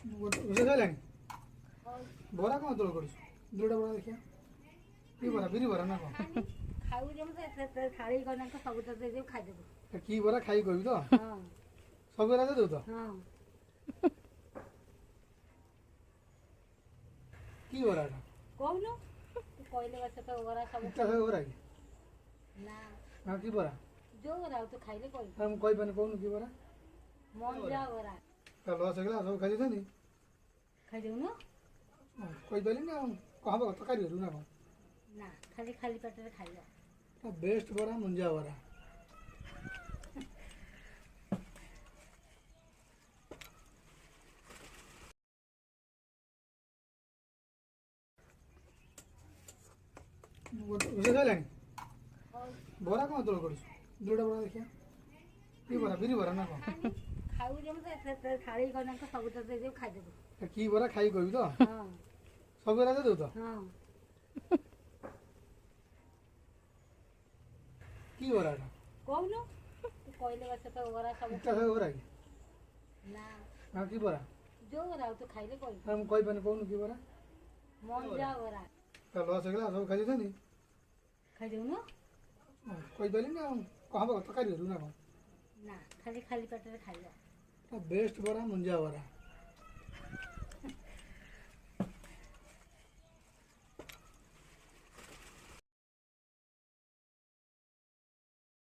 ରୋଷେଇ ସରିଲାଣି? ବରା କ'ଣ ତୋଳ କରୁଛୁ? ଦୁଇଟା ବରା ଦେଖିବା। କି ବରା? ବିରି ବରା ନା କ'ଣ? କି ବରା ଖାଇ କହିବି ତ? ସବୁ ବରା ଦେଉ ତ? କି ବରା ଏଟା? କହୁନୁ କହିଲେ ବରା ସବୁ ବରା କି? ନା କି ବରା? ଯୋଉ ବରା ତୁ ଖାଇଲେ କହିବୁ। ମୁଁ କହିପାରୁନି, କହୁନୁ କି ବରା? ମଞ୍ଜା ବରା। ଲସ୍ ହେଇଗଲା, ସବୁ ଖାଇଦେଇଛନ୍ତି। ଖାଇଦେଉନୁ? କହିପାରିଲିନି ଆଉ କ'ଣ ହବ? ତରକାରୀ କରିବୁ ନା କ'ଣ? ନା ଖାଲି ଖାଲି ପେଟରେ ଖାଇବା। ବେଷ୍ଟ ବରା ମଞ୍ଜା ବରା। ରୋଷେଇ ସରିଲାଣି? ବରା କ'ଣ ତୋଳ କରୁଛୁ? ଦୁଇଟା ବରା ଦେଖିବା। କି ବରା? ବିରି ବରା ନା କ'ଣ? ଖାଇଦେବୁ। କି ବରା ଖାଇ କହିବି ତ? ସବୁ ବରା ଦେଉ ତ? କି ବରା ଏଟା? କହୁନୁ କହିଲେ ବରା ସବୁ ବରା କି? ନା କି ବରା? ଯୋଉ ବରା ତୁ ଖାଇଲେ କହିବୁ। ମୁଁ କହିପାରୁନି, କହୁନୁ କି ବରା? ମଞ୍ଜା ବରା। ଲସ୍ ହେଇଗଲା, ସବୁ ଖାଇଦେଇଛନ୍ତି। ଖାଇଦେଉନୁ? କହିପାରିଲିନି ଆଉ କ'ଣ ହବ? ତରକାରୀ କରିବୁ ନା କ'ଣ? ନା ଖାଲି ଖାଲି ପେଟରେ ଖାଇବା। ବେଷ୍ଟ ବରା ମଞ୍ଜା ବରା।